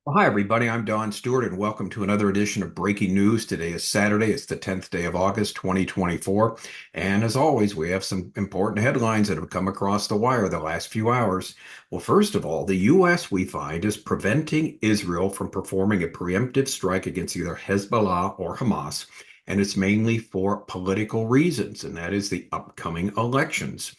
Well, hi, everybody. I'm Don Stewart, and welcome to another edition of Breaking News. Today is Saturday. It's the 10th day of August, 2024. And as always, we have some important headlines that have come across the wire the last few hours. Well, first of all, the U.S., we find, is preventing Israel from performing a preemptive strike against either Hezbollah or Hamas. And it's mainly for political reasons, and that is the upcoming elections.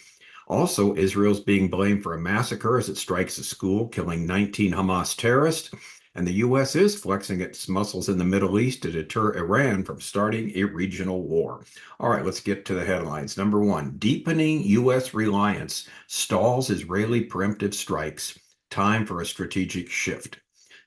Also, Israel's being blamed for a massacre as it strikes a school, killing 19 Hamas terrorists. And the U.S. is flexing its muscles in the Middle East to deter Iran from starting a regional war. All right, let's get to the headlines. Number one, deepening U.S. reliance stalls Israeli preemptive strikes. Time for a strategic shift.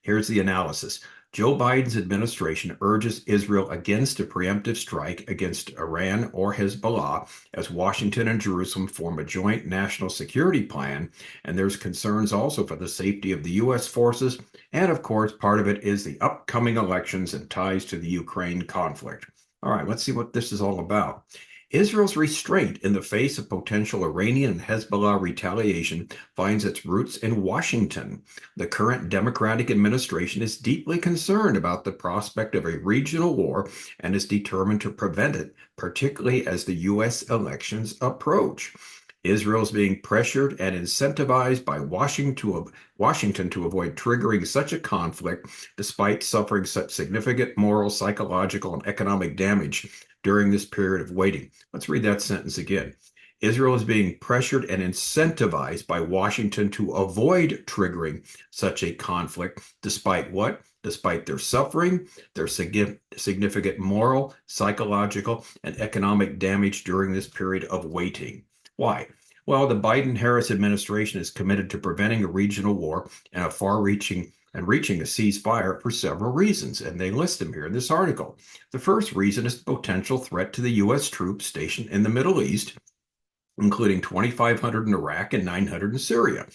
Here's the analysis. Joe Biden's administration urges Israel against a preemptive strike against Iran or Hezbollah as Washington and Jerusalem form a joint national security plan. And there's concerns also for the safety of the U.S. forces. And of course, part of it is the upcoming elections and ties to the Ukraine conflict. All right, let's see what this is all about. Israel's restraint in the face of potential Iranian and Hezbollah retaliation finds its roots in Washington. The current Democratic administration is deeply concerned about the prospect of a regional war and is determined to prevent it, particularly as the U.S. elections approach. Israel is being pressured and incentivized by Washington to avoid triggering such a conflict, despite suffering such significant moral, psychological, and economic damage during this period of waiting. Let's read that sentence again. Israel is being pressured and incentivized by Washington to avoid triggering such a conflict, despite what? Despite their suffering, their significant moral, psychological, and economic damage during this period of waiting. Why? Well, the Biden-Harris administration is committed to preventing a regional war and reaching a ceasefire for several reasons, and they list them here in this article. The first reason is the potential threat to the U.S. troops stationed in the Middle East, including 2,500 in Iraq and 900 in Syria.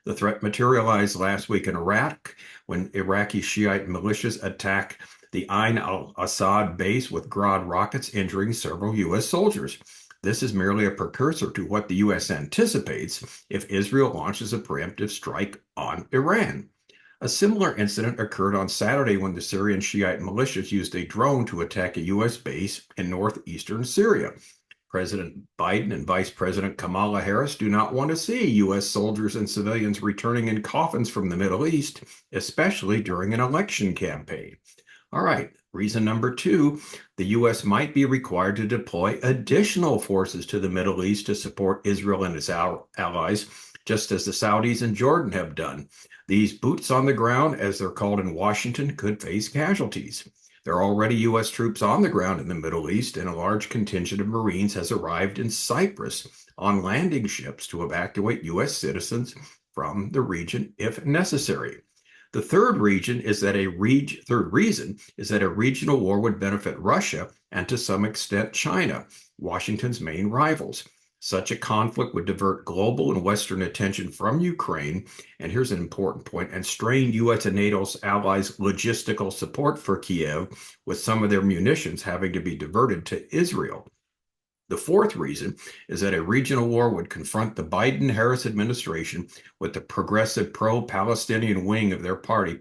The threat materialized last week in Iraq when Iraqi Shiite militias attacked the Ain al-Assad base with Grad rockets, injuring several U.S. soldiers. This is merely a precursor to what the U.S. anticipates if Israel launches a preemptive strike on Iran. A similar incident occurred on Saturday when the Syrian Shiite militias used a drone to attack a U.S. base in northeastern Syria. President Biden and Vice President Kamala Harris do not want to see U.S. soldiers and civilians returning in coffins from the Middle East, especially during an election campaign. All right, reason number two, the U.S. might be required to deploy additional forces to the Middle East to support Israel and its allies, just as the Saudis and Jordan have done. These boots on the ground, as they're called in Washington, could face casualties. There are already U.S. troops on the ground in the Middle East, and a large contingent of Marines has arrived in Cyprus on landing ships to evacuate U.S. citizens from the region if necessary. The third reason is that a regional war would benefit Russia and to some extent China, Washington's main rivals. Such a conflict would divert global and Western attention from Ukraine, and here's an important point, and strain U.S. and NATO's allies' logistical support for Kiev, with some of their munitions having to be diverted to Israel. The fourth reason is that a regional war would confront the Biden-Harris administration with the progressive pro-Palestinian wing of their party,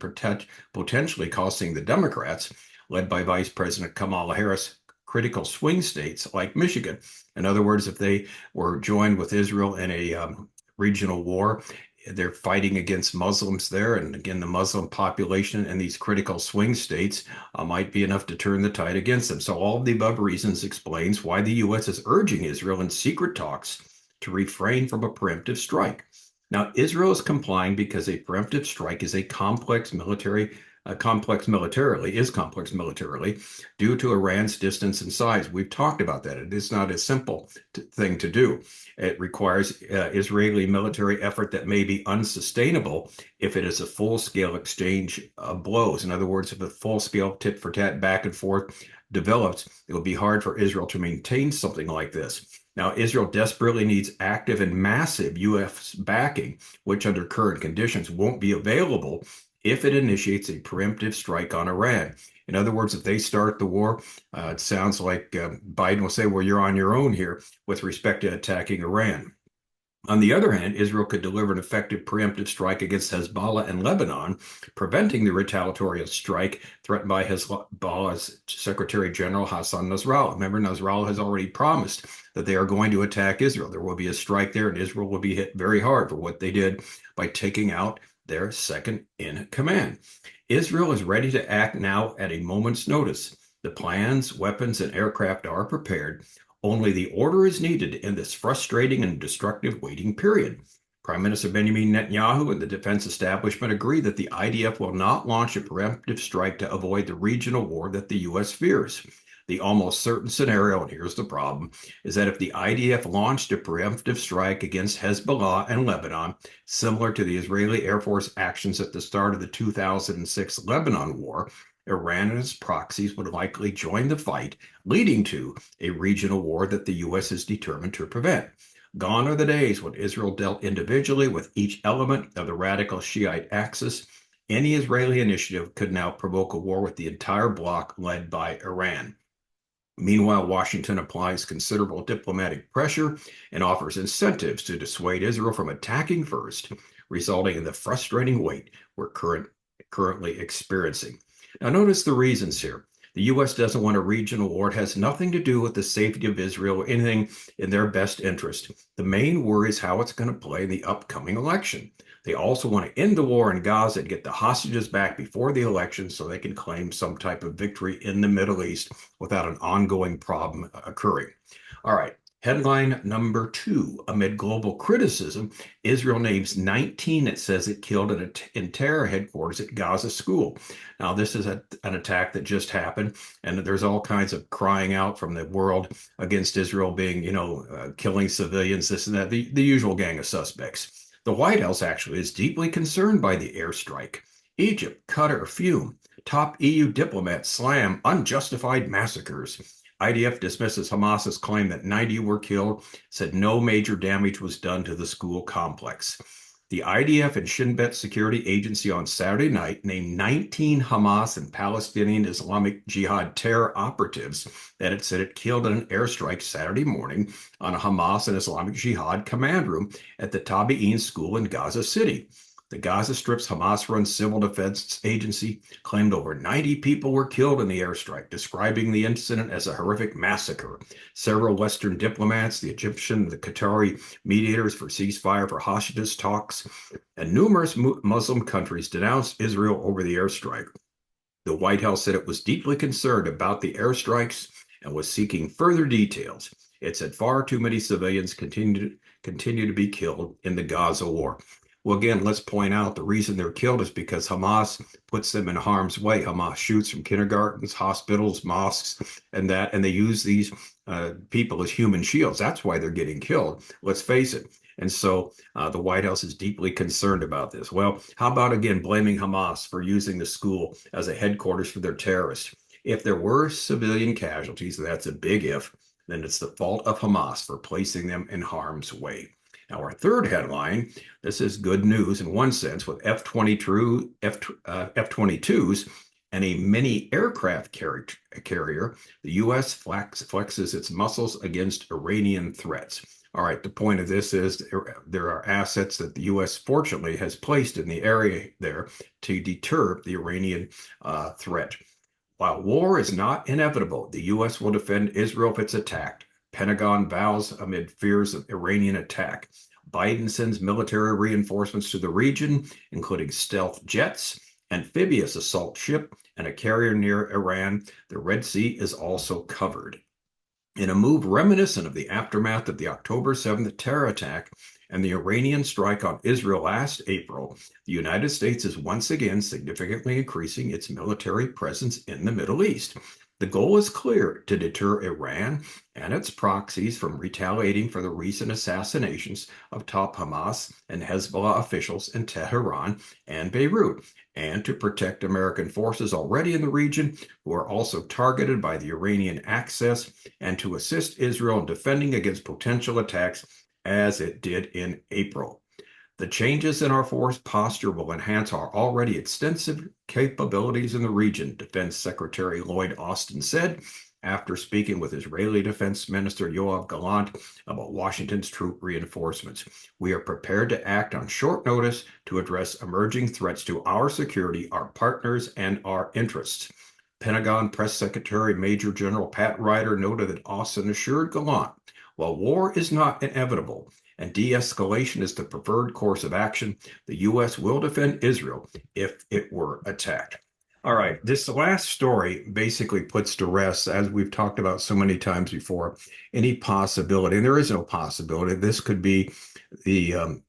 potentially costing the Democrats, led by Vice President Kamala Harris, critical swing states like Michigan. In other words, if they were joined with Israel in a regional war, they're fighting against Muslims there. And again, the Muslim population in these critical swing states might be enough to turn the tide against them. So all of the above reasons explains why the U.S. is urging Israel in secret talks to refrain from a preemptive strike. Now, Israel is complying because a preemptive strike is complex militarily due to Iran's distance and size. We've talked about that. It is not a simple thing to do. It requires Israeli military effort that may be unsustainable if it is a full-scale exchange of blows. In other words, if a full-scale tit-for-tat back and forth develops, it will be hard for Israel to maintain something like this. Now, Israel desperately needs active and massive U.S. backing, which under current conditions won't be available if it initiates a preemptive strike on Iran. In other words, if they start the war, it sounds like Biden will say, well, you're on your own here with respect to attacking Iran. On the other hand, Israel could deliver an effective preemptive strike against Hezbollah and Lebanon, preventing the retaliatory strike threatened by Hezbollah's Secretary General Hassan Nasrallah. Remember, Nasrallah has already promised that they are going to attack Israel. There will be a strike there, and Israel will be hit very hard for what they did by taking out their second in command. Israel is ready to act now at a moment's notice. The plans, weapons, and aircraft are prepared. Only the order is needed in this frustrating and destructive waiting period. Prime Minister Benjamin Netanyahu and the defense establishment agree that the IDF will not launch a preemptive strike to avoid the regional war that the U.S. fears. The almost certain scenario, and here's the problem, is that if the IDF launched a preemptive strike against Hezbollah and Lebanon, similar to the Israeli Air Force actions at the start of the 2006 Lebanon war, Iran and its proxies would likely join the fight, leading to a regional war that the U.S. is determined to prevent. Gone are the days when Israel dealt individually with each element of the radical Shiite axis. Any Israeli initiative could now provoke a war with the entire bloc led by Iran. Meanwhile, Washington applies considerable diplomatic pressure and offers incentives to dissuade Israel from attacking first, resulting in the frustrating wait we're currently experiencing. Now, notice the reasons here. The U.S. doesn't want a regional war. It has nothing to do with the safety of Israel or anything in their best interest. The main worry is how it's going to play in the upcoming election. They also want to end the war in Gaza and get the hostages back before the election so they can claim some type of victory in the Middle East without an ongoing problem occurring. All right. Headline number 2, amid global criticism, Israel names 19 it says it killed in terror headquarters at Gaza school. Now, this is an attack that just happened, and there's all kinds of crying out from the world against Israel being, killing civilians, this and that, the usual gang of suspects. The White House actually is deeply concerned by the airstrike. Egypt, Qatar fume. Top EU diplomats slam unjustified massacres. IDF dismisses Hamas's claim that 90 were killed, said no major damage was done to the school complex. The IDF and Shin Bet Security Agency on Saturday night named 19 Hamas and Palestinian Islamic Jihad terror operatives that it said it killed in an airstrike Saturday morning on a Hamas and Islamic Jihad command room at the Tabi'in school in Gaza City. The Gaza Strip's Hamas-run civil defense agency claimed over 90 people were killed in the airstrike, describing the incident as a horrific massacre. Several Western diplomats, the Egyptian and the Qatari mediators for ceasefire for hostages talks, and numerous Muslim countries denounced Israel over the airstrike. The White House said it was deeply concerned about the airstrikes and was seeking further details. It said far too many civilians continue to be killed in the Gaza war. Well, again, let's point out the reason they're killed is because Hamas puts them in harm's way. Hamas shoots from kindergartens, hospitals, mosques, and they use these people as human shields. That's why they're getting killed. Let's face it. And so the White House is deeply concerned about this. Well, how about, again, blaming Hamas for using the school as a headquarters for their terrorists? If there were civilian casualties, and that's a big if, then it's the fault of Hamas for placing them in harm's way. Now, our third headline, this is good news in one sense, with F-22s and a mini aircraft carrier, the U.S. flexes its muscles against Iranian threats. All right, the point of this is there are assets that the U.S. fortunately has placed in the area there to deter the Iranian threat. While war is not inevitable, the U.S. will defend Israel if it's attacked. Pentagon vows amid fears of Iranian attack. Biden sends military reinforcements to the region, including stealth jets, amphibious assault ship, and a carrier near Iran. The Red Sea is also covered. In a move reminiscent of the aftermath of the October 7th terror attack and the Iranian strike on Israel last April, the United States is once again significantly increasing its military presence in the Middle East. The goal is clear: to deter Iran and its proxies from retaliating for the recent assassinations of top Hamas and Hezbollah officials in Tehran and Beirut, and to protect American forces already in the region who are also targeted by the Iranian access, and to assist Israel in defending against potential attacks as it did in April. The changes in our force posture will enhance our already extensive capabilities in the region, Defense Secretary Lloyd Austin said. after speaking with Israeli Defense Minister Yoav Gallant about Washington's troop reinforcements. We are prepared to act on short notice to address emerging threats to our security, our partners, and our interests. Pentagon Press Secretary Major General Pat Ryder noted that Austin assured Gallant, while war is not inevitable and de-escalation is the preferred course of action, the U.S. will defend Israel if it were attacked. All right, this last story basically puts to rest, as we've talked about so many times before, any possibility, and there is no possibility. This could be the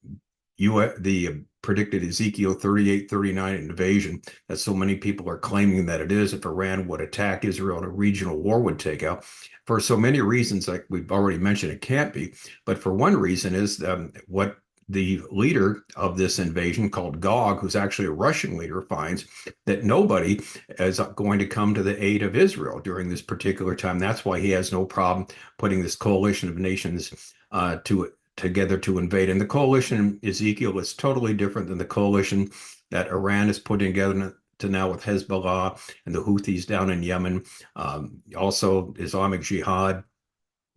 the predicted Ezekiel 38-39 invasion that so many people are claiming that it is if Iran would attack Israel and a regional war would take out. For so many reasons, like we've already mentioned, it can't be. But for one reason is what the leader of this invasion, called Gog, who's actually a Russian leader, finds that nobody is going to come to the aid of Israel during this particular time. That's why he has no problem putting this coalition of nations together to invade. And the coalition in Ezekiel is totally different than the coalition that Iran is putting together to now with Hezbollah and the Houthis down in Yemen, also Islamic Jihad,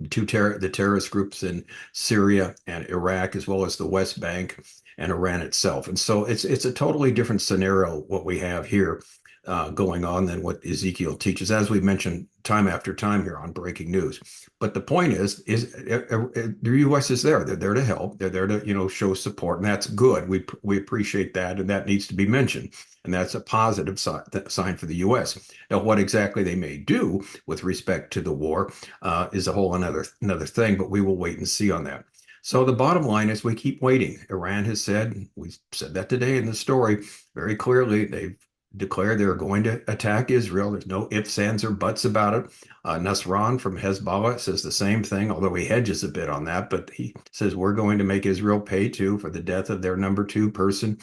the terrorist groups in Syria and Iraq, as well as the West Bank and Iran itself. And so it's a totally different scenario what we have here going on than what Ezekiel teaches, as we mentioned time after time here on Breaking News. But the point is the U.S. is there. They're there to help. They're there to show support, and that's good. We appreciate that, and that needs to be mentioned. And that's a positive sign for the U.S. Now, what exactly they may do with respect to the war is a whole another thing, but we will wait and see on that. So the bottom line is we keep waiting. Iran has said, we said that today in the story very clearly, they've declared they're going to attack Israel. There's no ifs, ands, or buts about it. Nasran from Hezbollah says the same thing, although he hedges a bit on that, but he says we're going to make Israel pay too for the death of their number two person,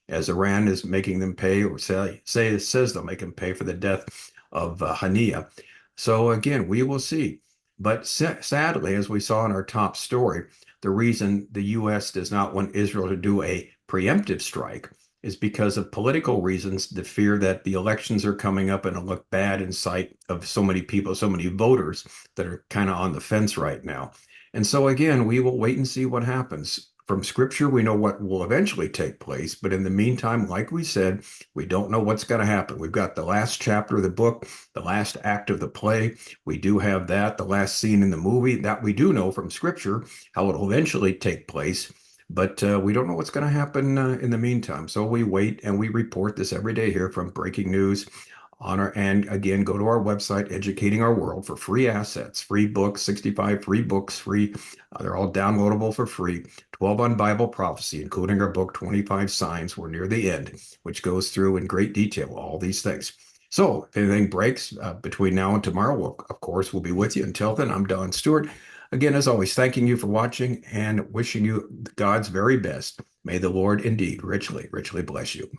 as Iran is making them pay, or says they'll make them pay for the death of Hania. So again, we will see. But sadly, as we saw in our top story, the reason the U.S. does not want Israel to do a preemptive strike is because of political reasons, the fear that the elections are coming up and it'll look bad in sight of so many people, so many voters that are kind of on the fence right now. And so again, we will wait and see what happens. From scripture, we know what will eventually take place, but in the meantime, like we said, we don't know what's going to happen. We've got the last chapter of the book, the last act of the play. We do have that, the last scene in the movie, that we do know from scripture how it'll eventually take place. But we don't know what's going to happen in the meantime. So we wait and we report this every day here from Breaking News and again, go to our website, Educating Our World, for free assets, free books, 65 free books, free. They're all downloadable for free. 12 on Bible prophecy, including our book, 25 Signs. We're near the end, which goes through in great detail all these things. So if anything breaks between now and tomorrow, of course, we'll be with you. Until then, I'm Don Stewart. Again, as always, thanking you for watching and wishing you God's very best. May the Lord indeed richly, richly bless you.